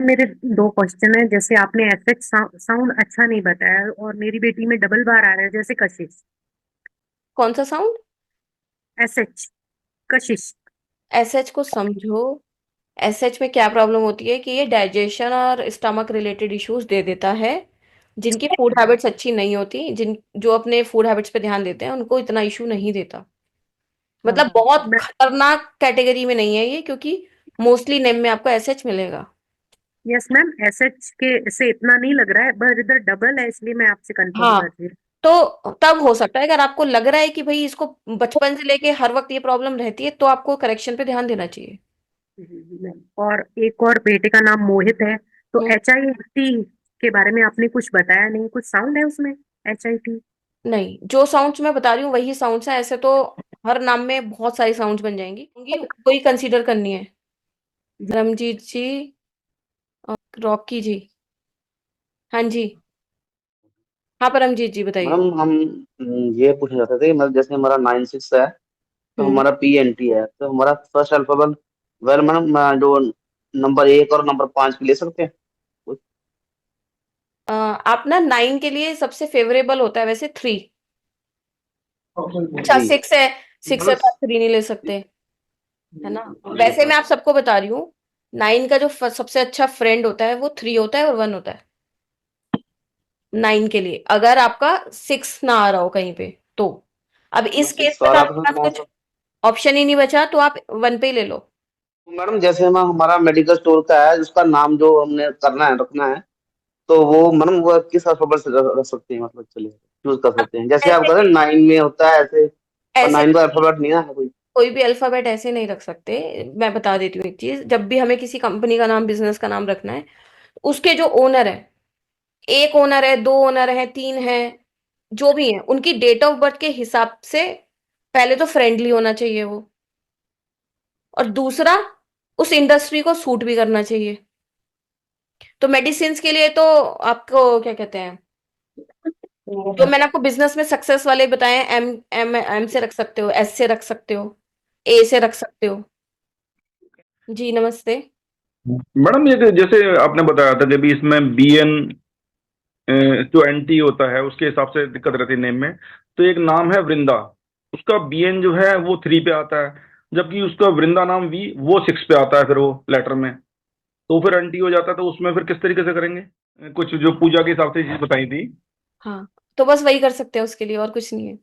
मेरे दो क्वेश्चन है। जैसे आपने एसएच साउंड अच्छा नहीं बताया, और मेरी बेटी में डबल बार आ रहा है, जैसे कशिश। कौन सा साउंड? एसएच, कशिश। एसएच को समझो। एसएच में क्या प्रॉब्लम होती है कि ये डाइजेशन और स्टमक रिलेटेड इश्यूज दे देता है। जिनकी फूड हैबिट्स अच्छी नहीं होती, जिन जो अपने फूड हैबिट्स पे ध्यान देते हैं, उनको इतना इशू नहीं देता। हाँ। मतलब बहुत मैं खतरनाक कैटेगरी में नहीं है ये, क्योंकि मोस्टली नेम में आपको एसएच मिलेगा। यस मैम, एसएच के से इतना नहीं लग रहा है, पर इधर डबल है, इसलिए मैं आपसे कंफर्म हाँ, कर रही तो तब हो सकता है अगर आपको लग रहा है कि भाई इसको बचपन से लेके हर वक्त ये प्रॉब्लम रहती है, तो आपको करेक्शन पे ध्यान देना चाहिए। हूँ। और एक और बेटे का नाम मोहित है, तो हम्म, HIT के बारे में आपने कुछ बताया नहीं, कुछ साउंड है उसमें? HIT। नहीं, जो साउंड्स मैं बता रही हूँ वही साउंड्स हैं। ऐसे तो हर नाम में बहुत सारी साउंड्स बन जाएंगी, कोई कंसीडर करनी है। रमजीत जी और रॉकी जी। हाँ जी। हाँ, परमजीत जी बताइए। मैडम हम ये पूछना चाहते थे, मतलब जैसे हमारा 9 6 है, तो हम्म। हमारा PNT है, तो हमारा फर्स्ट अल्फाबेट, वेल मैडम जो नंबर 1 और नंबर 5 की ले सकते हैं कुछ? आप ना 9 के लिए सबसे फेवरेबल होता है वैसे 3। अच्छा, थ्री 6 है। 6 है मतलब। तो आप 3 नहीं ले सकते, है ना। वैसे मैं आप सबको बता रही हूँ, 9 का जो सबसे अच्छा फ्रेंड होता है वो 3 होता है और 1 होता है। 9 के लिए अगर आपका 6 ना आ रहा हो कहीं पे, तो अब इस केस 6 में आ तो रहा आपके था पास कौन कुछ सा? ऑप्शन ही नहीं बचा, तो आप 1 पे ही ले लो। तो मैडम जैसे हम हमारा मेडिकल स्टोर का है, उसका नाम जो हमने करना है, रखना है, तो वो मैडम वो किस अल्फाबेट से रख सकते हैं, मतलब चलिए चूज कर अब सकते हैं, जैसे आप ऐसे कह रहे हैं 9 में होता है ऐसे, पर ऐसे 9 का अल्फाबेट नहीं है कोई। कोई भी अल्फाबेट ऐसे नहीं रख सकते। मैं बता देती हूँ एक चीज, जब भी हमें किसी कंपनी का नाम, बिजनेस का नाम रखना है, उसके जो ओनर है, एक ओनर है, दो ओनर है, तीन है, जो भी है, उनकी डेट ऑफ बर्थ के हिसाब से पहले तो फ्रेंडली होना चाहिए वो, और दूसरा उस इंडस्ट्री को सूट भी करना चाहिए। तो मेडिसिन के लिए तो आपको क्या कहते हैं, जो है। मैंने आपको बिजनेस में सक्सेस वाले बताए हैं, एम एम एम से रख सकते हो, एस से रख सकते हो, ए से रख सकते हो। जी नमस्ते। मैडम ये जैसे आपने बताया था कि भी इसमें BN जो NT होता है उसके हिसाब से दिक्कत रहती है नेम में। तो एक नाम है वृंदा, उसका BN जो है वो 3 पे आता है, जबकि उसका वृंदा नाम V वो 6 पे आता है, फिर वो लेटर में, तो फिर NT हो जाता है। तो उसमें फिर किस तरीके से करेंगे? कुछ जो पूजा के हिसाब से चीज बताई थी, हाँ, तो बस वही कर सकते हैं उसके लिए, और कुछ नहीं है।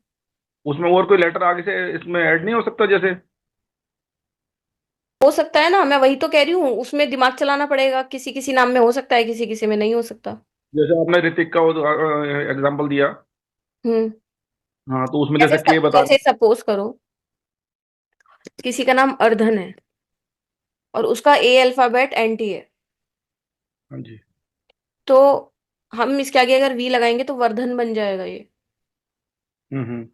उसमें और कोई लेटर आगे से इसमें ऐड नहीं हो सकता? जैसे हो सकता है ना, मैं वही तो कह रही हूँ, उसमें दिमाग चलाना पड़ेगा। किसी किसी नाम में हो सकता है, किसी किसी में नहीं हो सकता। जैसे आपने ऋतिक का एग्जाम्पल दिया, हम्म। हाँ, तो उसमें जैसे जैसे के बता जैसे रहे। सपोज करो, किसी का नाम अर्धन है और उसका ए अल्फाबेट NT है, हाँ जी। तो हम इसके आगे अगर वी लगाएंगे तो वर्धन बन जाएगा ये। हम्म।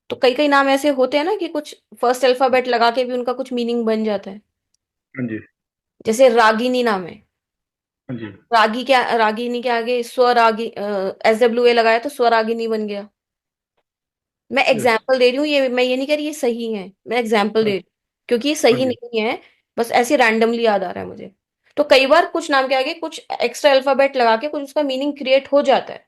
तो कई कई नाम ऐसे होते हैं ना कि कुछ फर्स्ट अल्फाबेट लगा के भी उनका कुछ मीनिंग बन जाता है। हाँ जी। जैसे रागिनी नाम है, हाँ जी। रागिनी के आगे स्वरागी, SWA लगाया तो स्वरागिनी बन गया। मैं यस। एग्जाम्पल दे रही हूँ, ये मैं ये नहीं कह रही ये सही है, मैं एग्जाम्पल दे रही हूँ, क्योंकि ये हाँ सही जी। नहीं है। बस ऐसे रैंडमली याद आ रहा है मुझे। तो कई बार कुछ नाम के आगे कुछ एक्स्ट्रा अल्फाबेट लगा के कुछ उसका मीनिंग क्रिएट हो जाता है।